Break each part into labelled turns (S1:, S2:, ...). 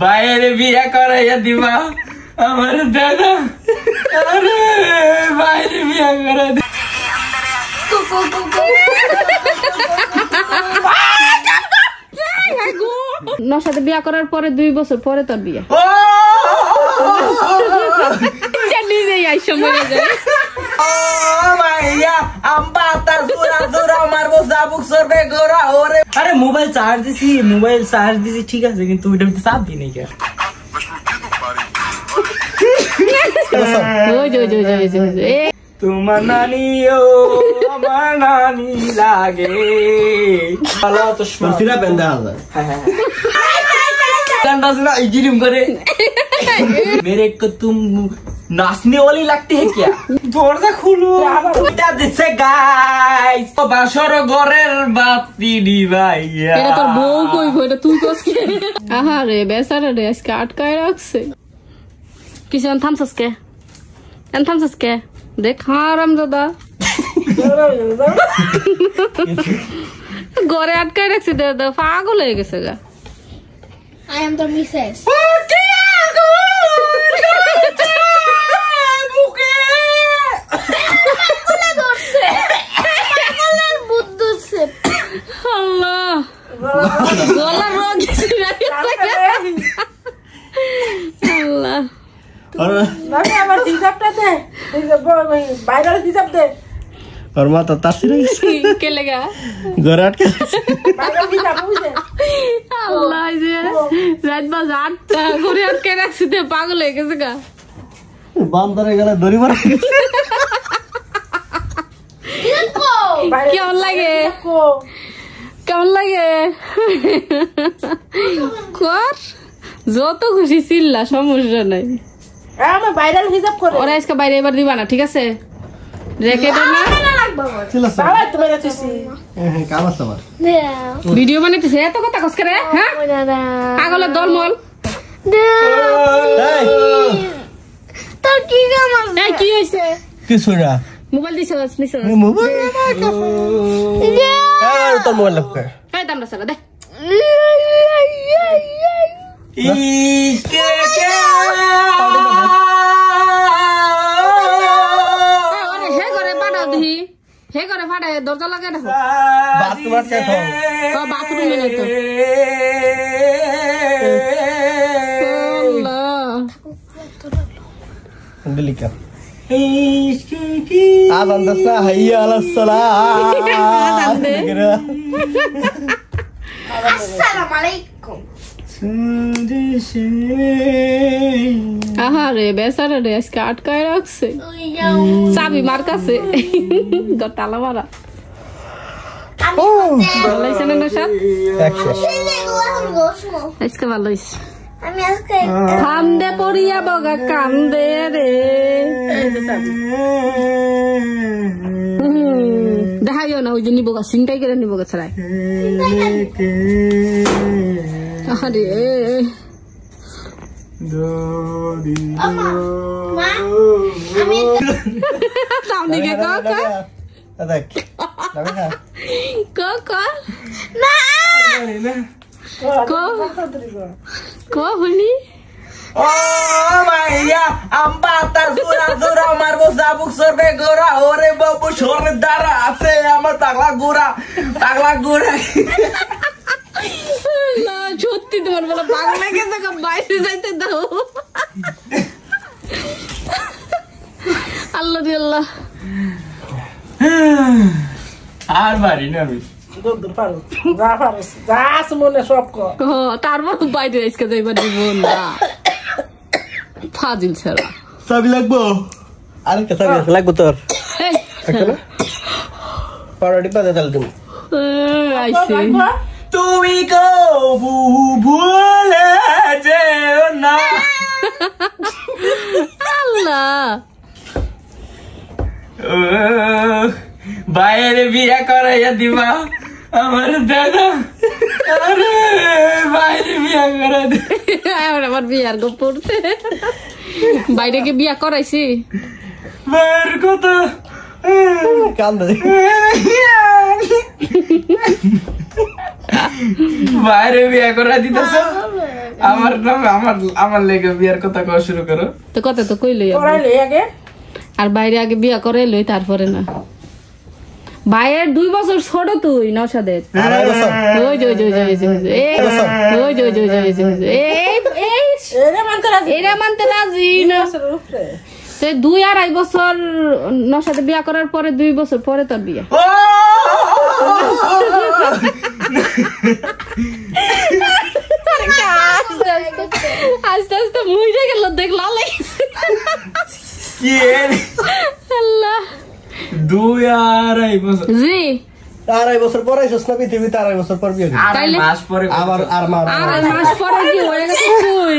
S1: বাইরে বিয়ে করাইয়া দিবা আমার দাদা, আরে বাইরে বিয়ে করাই দি।
S2: নর সাথে বিয়ে করার পরে 2 বছর পরে তোর বিয়ে। নিজেই আইসো মরে যায়।
S1: আরে মোবাইল চার্জ দিছি ঠিক আছে, কিন্তু ওইটা চাপ দিই নাই কেন? তোমার নানি ও আমার নানি লাগে। मेरे को तुम नाचने वाली लगती है क्या? दरजा खुलो। दिसे गाइस বাসর ঘরের বাতি নিভাইয়া।
S2: এটা তোর বউ কইবো, এটা তুই কস কি? আহারে বেচারা রে আজকে আটকায় রাখছে। কিজন থামছস কে? থামছস কে? দেখ হারাম দাদা ঘরে আটকায় রাখছে দাদা, পাগল হয়ে গেছে গা।
S3: I am the missus.
S2: Allah. Gola rog. Allah.
S4: Mami আমার হিসাবটা দে, বাইরের হিসাব দে।
S5: और माता तासी रही
S2: के लगा
S5: घर आट के
S2: अल्लाह जे रात बाज 8 घरे आट के रख सीधे पागल हो गए का
S5: बांदरे गला दरी मार
S2: কেমন লাগে কেমন লাগে কর যত খুশি চিল্লা সমস্যা নাই।
S4: আমি বাইরের হিসাব করে
S2: ওরা আজকে বাইরে এবার দিবা না, ঠিক আছে? রেখে দে না
S4: বাবা তুমি রেখেছি
S5: কামাস আমার
S2: ভিডিও বানাইতেছে এত কথা কস করে। হ্যাঁ পাগলের দলমল
S3: তোর কি কাম আছে?
S2: এই কি হইছে?
S5: কিছু না,
S2: মোবাইল দিছ নিছ
S5: মোবাইল তোর মোবাইল লাগবে।
S2: এই দামটা সারা দে
S1: ইসকে কে
S2: হে করে ফাড়ে দরজা লাগাই রাখো।
S5: বাথরুম আটকে থাও,
S2: বাথরুমে নাই তো। আল্লাহ
S5: দিলিকা আজান দসা হাইয়া আলাস সালাম
S3: আসসালামু আলাইকুম।
S2: আহারে বেচারা রে আজকে আটকায় রাখছে, চাবি মার কাছে তালা মারা। ভালো হয়েছে না নশাদ? আজকে ভালো হয়েছে।
S3: আমি আজকে
S2: কান্দে পড়িয়া বগা কান্দে রে দেখাইও না ওই যে নিবগা সিংটাই করে নিবগা ছাড়াই। আরে সামনে কে কাকা
S5: দেখ
S2: কাকা না কো হলি
S1: ও মাইয়া আম্বাতা জোরা জোরা মারবো জাবুক সরবে গোরা ওরে বাবু সরে দাঁড়া আছে আমার টাকলা গোরা
S2: না সত্যি তোমার বলে পাগল লাগে না, বাইরে যাইতে দাও। আল্লাহ রে আল্লাহ
S1: আর বাড়ি না আমি
S2: তারপর বাইরে আজকে যাইবার দিব না ফাজিল ছাড়া।
S5: চাবি লাগবো, আরেকটা চাবি আছে লাগবো তোর। পাউডার পাতে তাহলে তুমি
S2: আইসি
S1: তুমি কবু ভুলে যেও না।
S2: আল্লাহ
S1: বাইরে বিয়ে করাইয়া দিবা আমার দাদা, আরে বাইরে বিয়ে করাই দি।
S2: আমার বিয়ার গো পড়ছে, বাইরে গিয়ে বিয়া করাইছি
S1: বাইরের কথা
S5: কান্দে
S1: বাইরে বিয়ে করা দিতেছ আমার আমার লেগে বিয়ার কথা কওয়া শুরু করো।
S2: তো কথা তো কইলই
S4: করাইলে আগে
S2: আর বাইরে আগে বিয়া করে লই তারপরে না। ভাইয়ের 2 বছর ছোট তুই নওশাদের।
S5: আড়াই বছর
S2: ওই যে এরা মানতে রাজি না। তো 2-2.5 বছর নওশাদের বিয়া করার পরে 2 বছর পরে তোর বিয়া। আস্তে আস্তে মুইরে গেল দেখলাম
S1: কি
S2: আল্লাহ
S1: 2-2.5 বছর
S2: জি
S5: আড়াই বছর পরে আইছস না পৃথিবীতে, আড়াই বছর পর বিয়ে করবি।
S1: 2.5 মাস পরে
S5: আবার আর মা
S2: আর মাস পরে কি হয়ে গেছে তুই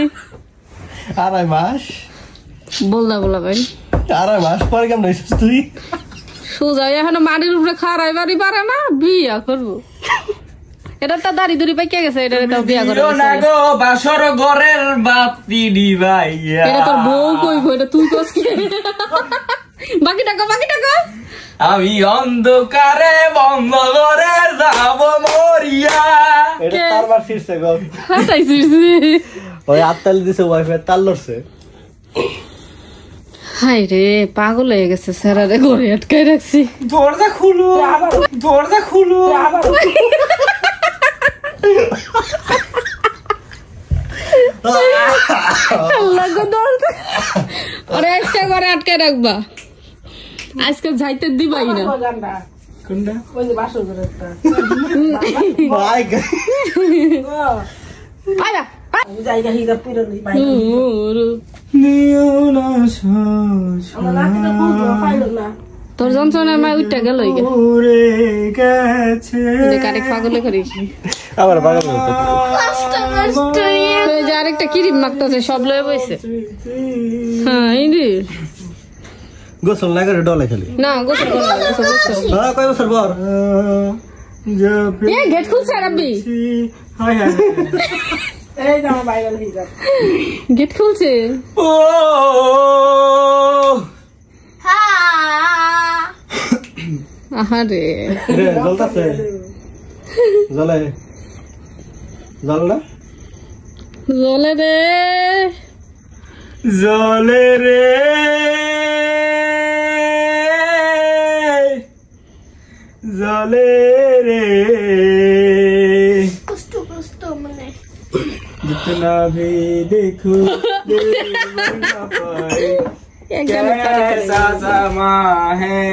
S5: আড়াই মাস
S2: বললা ভাই
S5: 2.5 মাস পরে কেমন আইছস তুই?
S2: সোজা এখন মাটির উপরে খাড়াই বাড়ি পারে না বিয়া করবো। এটা তো দাড়ি দুড়ি পাইকে গেছে, এটা তো বিয়া করে
S1: না গো বাসর ঘরের বাতি দিবাইয়া।
S2: এটা তোর বউ কইব, এটা তুই কস কি? বাকিটা কো
S1: আমি অন্ধকারে বন্ধ করে যাব মরিয়া।
S5: এটা তারবার ফিরছে গো,
S2: হাতাইছিস
S5: ওই আত্তাল দিছে ওয়াইফাই তাল লড়ছে।
S2: হাই রে পাগল হয়ে গেছে, স্যারারে ঘরে আটকাই রাখছি।
S1: দরজা খুলো।
S2: আল্লাহ গো দরজা ওরে একটা ঘরে আটকাই রাখবা, আজকে যাইতে দিবাই না।
S1: কোনটা?
S4: ওই যে বাসর ঘরে একটা
S5: ভাই
S2: আইবা
S4: জায়গা হিজাব পুরো নেই পাই
S1: নিও না সোজ
S4: আমরা রাতে বুঝলো পাইলো না।
S2: তোর যন্ত্রণা মা উঠটা গেল
S1: উড়ে গেছে।
S2: কারেক পাগলে করিস।
S5: আবার পাগল হতো।
S2: যে আরেকটা কিরিম মাখতেছে সব লয়ে বইছে। হ্যাঁ এই রে
S5: গোসল না করে ডলে খালি
S2: না গোসল করো না, গোসল করছো।
S5: হ্যাঁ কয় বছর পর
S2: এ গেট খুলছে রাব্বি,
S1: হায় হায়
S4: এই যে আমার বাইরে হিজাব
S2: গেট খুলছে।
S1: ও
S2: আহারে
S5: রে জ্বলতাছে জ্বলে জ্বল না
S2: জলে রে
S1: জলে রে জলে রে
S3: কষ্ট মানে
S1: जितना भी देखो ना पाए
S2: একদম কারে
S1: कैसा समा है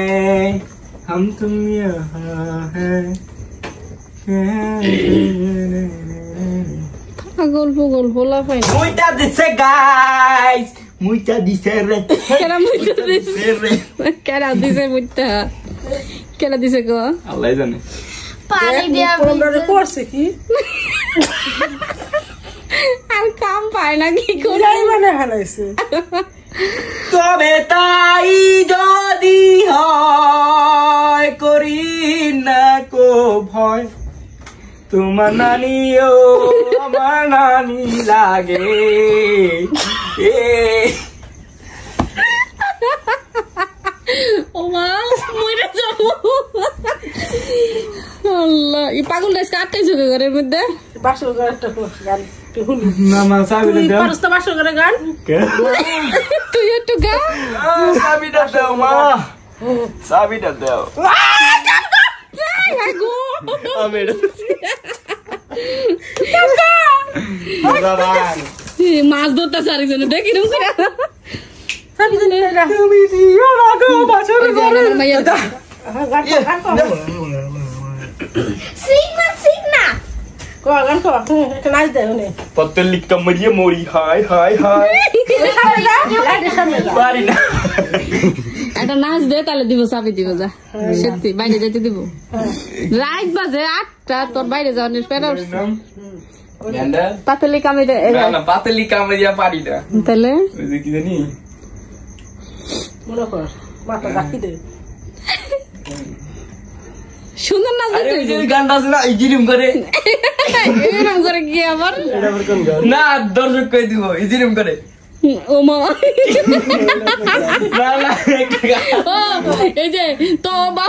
S1: हम तुम यहाँ है
S2: পাগল পাগল বলা পাই না।
S1: Muita dice guys muita dice re
S2: কেরা মুইতা দিছে, কেরা দিছে মুইতা, কেরা দিছে গো
S1: Allah জানে
S3: পানি দিয়া
S4: আমরা করছে কি
S2: আর কাম পায় না কি করে।
S4: যাই মানে হালাইছে
S1: তবে তাই যদি হয় করি না কো ভয় তোমার নানিও আমার নানি লাগে
S2: ও মা মরে যাব। আল্লাহ এই পাগল দেশ কাটতেছে ঘরের মধ্যে।
S4: বাসর ঘরে একটা গান হুলি
S1: মামা সাবিটা দাও
S4: পারস তো বাসর ঘরে গান
S2: তুই একটু গা
S1: সাবিটা দাও মা সাবিটা দাও
S5: আমি
S2: মাছ ধরতে সারি জন্য দেখি রুম করে
S4: সাবি দিন এটা
S1: তুমি দিও না গো বাছর ঘরে
S2: মাইয়া
S4: গান
S3: সিগনা
S4: গান কো এটা নাচ দে নে
S1: পতলি কমরিয়ে মোরি হাই হাই হাই পারি না
S2: একটা নাচ দে তাহলে দিব, চাবি দিব যা সত্যি বাইরে যেতে দিব। রাত বাজে 8টা, তোর বাইরে যাওয়ার পেরা উঠছে।
S1: গেন্দা
S2: পাতলি কামে
S1: না পাতলি কামরিয়া পারি না
S2: তাহলে
S1: ওই যে কি জানি
S4: মনে কর মাথা রাখি দে
S2: সুন্দর নাচ
S1: আরে ওই যে
S2: দিতে
S1: গানটা আছে না ইজিরিম করে
S2: এরকম করে কি আবার
S5: এটা আবার কোন গান?
S1: না দর্শক কই দিব ইজিরিম করে
S2: ও মা
S1: না না
S2: এই যে তবা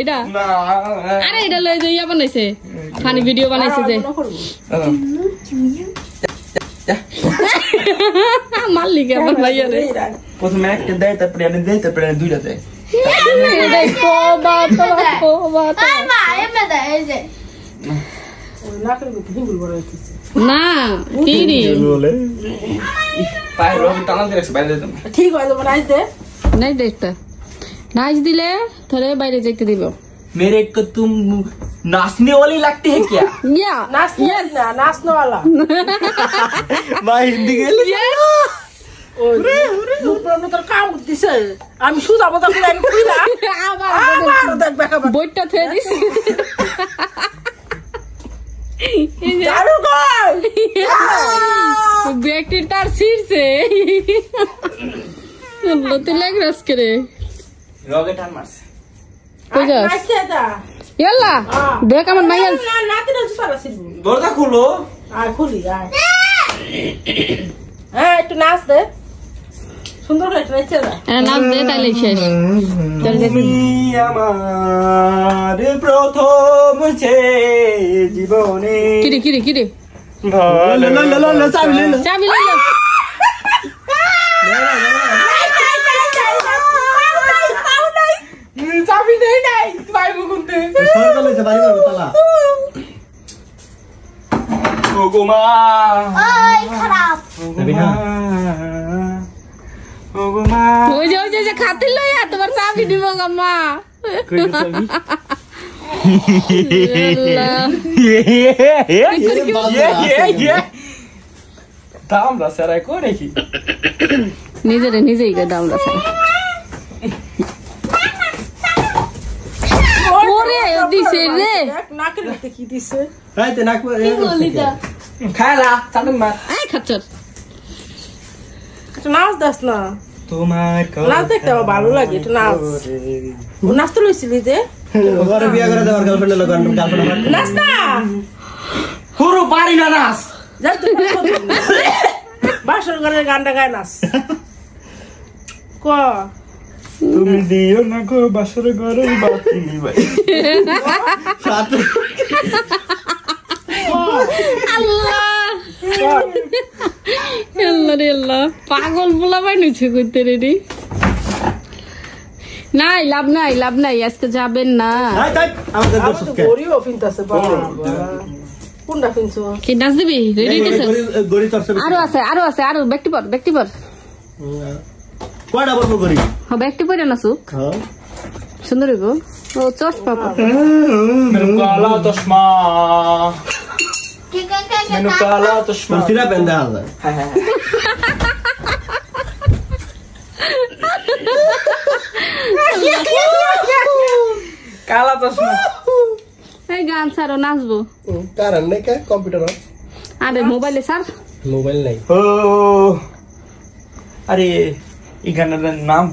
S2: এটা
S1: না
S2: আরে এটা লই যে ইয়া বানাইছে ফানি ভিডিও বানাইছে যে মালিক আমার ভাইয়া রে
S1: প্রথমে একটা দেয় তারপরে আমি দেই তারপরে দুইটা দেয়
S2: তবা
S3: আয় মা এমে দে এই যে
S2: না কি রে
S5: বলে
S1: পায়ে রবি টানা দিয়ে রাখছে বাইরে দিতাম
S4: ঠিক হয়ে যাবো নাইস দে
S2: নাই দেখতে নাচ দিলে তাহলে বাইরে যেতে দিব
S1: मेरे को तुम नाचने वाली लगती है क्या
S2: ইয়া
S4: নাচ না নাচনোওয়ালা
S5: ভাই হিন্দি গেলে
S4: ওই রূপরণ তোর কাম দিছে আমি সুজাবো তো করে আমি কইলা আবার দেখবে খাবার
S2: বইটা থে দিস
S4: চালু কর
S2: ব্যক্তি তার ছিড়ছে লতে লাগ রাস করে
S1: রগে টান মারছে
S2: কই যাস
S4: নাচতে এটা
S2: ইয়াল্লা দেখ আমার মাইয়াল
S4: না নাতি না সারা সিবু
S1: দরজা খুলো
S4: আয় খুলি আয় হ্যাঁ একটু নাচ দে সুন্দর করে একটু নাচতে দে
S2: নাচ দে তাইলে শেষ চল দেখি
S1: তুমি আমার প্রথম সে জীবনে
S2: কিরে
S5: লো চাবি লে
S2: চাবি লই লো
S1: চাবি নেই নাই বাইরে গুনতে
S5: সরকার লইছে বাড়ি করবে তালা
S1: ও গো মা
S3: ওই খারাপ
S5: যাবি না
S1: ও গো মা
S2: ওই যে খাতির লইয়া তোমার চাবি দিব গাম্মা
S5: কই যাবি
S1: দাম রাসারাই করে কি
S2: নিজেই কে দাম রাখা ওরে দিছে রে
S4: দেখ নাকের ভিতরে কি দিছে
S5: এই তে নাক
S1: খালা চাটন মার
S2: আই খাচ্ছর
S4: একটু নাচ দাস না
S1: তোমার
S4: নাচ দেখতে আমার ভালো লাগে একটু নাচ ও নাচতে লইছিলি যে
S5: ঘরে বিয়া করে দেওয়ার গার্লফ্রেন্ড লোক গার্লফ্রেন্ড
S4: নাচ না
S1: পুরো বাড়ি না নাচ
S4: যা তুই বাসর ঘরের গানটা গায় নাচ ক
S1: তুমি দিও না গো বাসর ঘরে বাতি নিবাই
S2: আল্লাহ আল্লাহ পাগল বলা বানিয়েছে কইতে রেডি লাভ নাই আজকে যাবেন না
S5: আমাদের
S4: আমার তো গরিও ফিনতাছে বাবা কোনটা ফিনছো
S2: কি নাচ দিবি রেডি হইতেছে
S5: গরি তরছে
S2: আরো আছে ব্যক্তি পর
S5: কয়টা বলবো গরি
S2: হ্যাঁ ব্যক্তি পরে নাচুক
S5: হ্যাঁ
S2: সুন্দর হইব ও চশমা
S1: মেনু কালা চশমা
S3: কে
S1: মেনু কালা চশমা
S5: সিরা পেন্দা হাজার
S1: কালা চশমা
S2: এই গান ছাড়ো নাচবো
S5: কারণ নাই কা কম্পিউটার
S2: আরে মোবাইলে ছাড়
S5: মোবাইল নাই
S1: ও আরে এই গানের নাম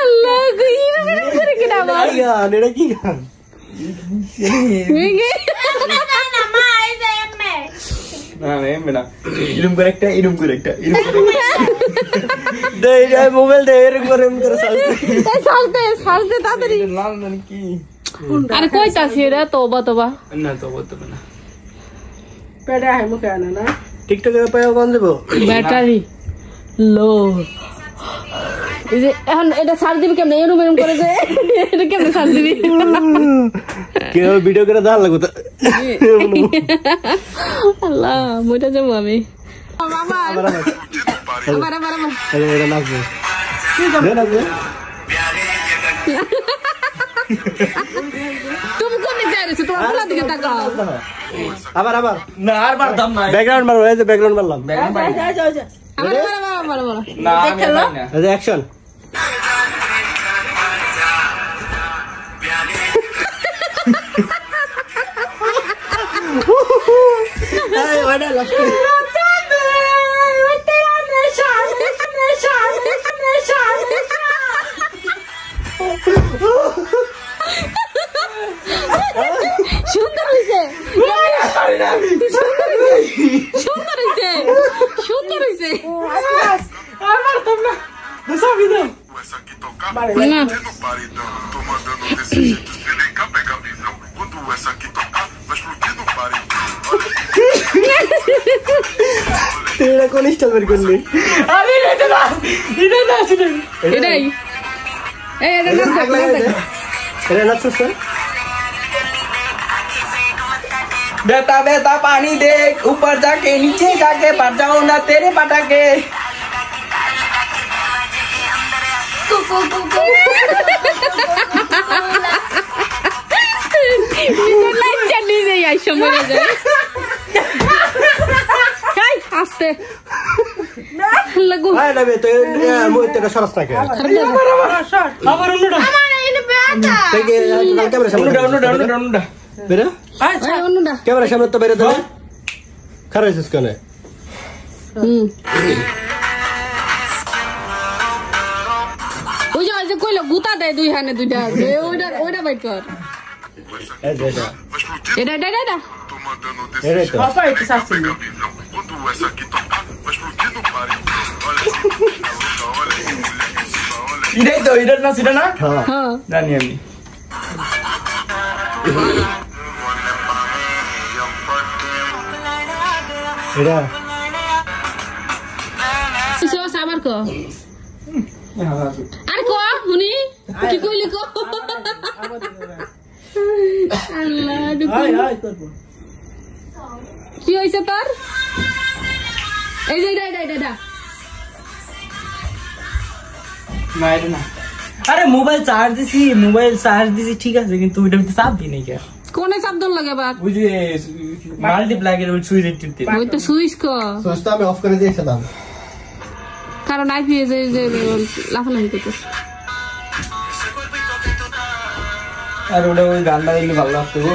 S2: আল্লাহ কইরা করে কি নাম
S5: এই গান এটা কি গান
S3: না মা এই যে এমে
S1: না এমবে না ইরুম করে একটা দে মোবাইল দে এরকম করে
S2: সালতে তাড়াতাড়ি
S1: লাল মানে কি
S2: আরে কইতাছি রে তোবা
S1: না তো বলতে না
S4: পেড়ে আয় মুখে আনে না
S5: টিকটকে পায়ও কোন দেব
S2: ব্যাটারি লো এই যে এখন এটা ছাড় দিবি কেমনে এরম করে যে এটা কেমনে ছাড় দিবি
S5: কেউ ভিডিও করে দাঁড় লাগবে
S2: আল্লাহ মইটা যাবো আমি আবার
S5: এটা নাচবে নাচবে
S2: তুমি কোন দিকে যাইছো তোমার কোন দিকে তাকাও
S5: আবার
S1: না আর বারদাম না
S5: ব্যাকগ্রাউন্ড মারো এই যে ব্যাকগ্রাউন্ড মারলাম
S4: যা
S2: আবার
S1: না আমি জানি না
S5: এই যে অ্যাকশন এই ওটা লাস্ট
S2: সুন্দর হইছে সুন্দর হইছে সুন্দর হইছে
S4: আমার তোমরা দেখাবি দে
S6: Essa aqui tocar, vai
S2: Não.
S6: no paredão. Tô mandando desse jeito, se liga, pega a visão. Quando essa aqui tocar, vai explodir no paredão.
S5: তুই এটা কোন স্টাইল বের করলি?
S4: আমি এটা না শুনে
S2: এটাই এই এটা
S5: এটা
S2: নাচ
S5: আগ লাগাই দে। এটা নাচছিস তো?
S1: बेटा बेटा पानी देख ऊपर जाके नीचे जाके पड़ जाओ ना तेरे पटाके
S2: লাইট চালিয়ে যাই আই সময় যায় কাই আস্তে লাগু
S5: আয় না বে তুই মুই তো সরস না কে?
S4: আবার অন্যটা
S5: তুই কি ক্যামেরা সামনে
S1: उन्नुडा
S5: বেরে?
S4: আচ্ছা
S2: আই অন্যটা
S5: ক্যামেরা সামনে তো বেরে দে। খারাপ হইছিস কেন?
S2: ওই যে কইলো গুতা দেয় দুই হানে দুইটা ওইটা বাইট কর
S5: এই যে এটা।
S6: Vai explodir,
S2: এটা
S6: tô mandando desse
S5: এটা
S6: jeito,
S5: তো।
S4: পাপা এটা শাস্তি
S6: pega a visão. Quando essa aqui tocar, vai explodir no paredão. Olha essa garota, olha que mulher que se dá, olha
S1: इधर तो इधर ना सीधा ना
S5: হ্যাঁ।
S2: হ্যাঁ
S1: जानी अम्मी
S5: এটা
S2: কিছু আবার ক আর ক শুনি কি কইলি ক আল্লাহ
S4: হাই হাই করব
S2: কি হইছে তোর এই যে এটা
S1: ना इधर ना अरे मोबाइल चार्ज दिसी ठीक है लेकिन तू इधर तो साफ भी नहीं क्या
S2: কোনে শব্দ লাগে বা
S1: वो जो मल्टीप्लाई के सुई टिपते
S2: ওই তো সুইচ ক
S5: সুইচটা আমি অফ করে দিয়েছিলাম।
S2: কারণ আইপি যে লাফালাফি করতেছে
S1: अरे उड़ा वो गाना भालो लगते वो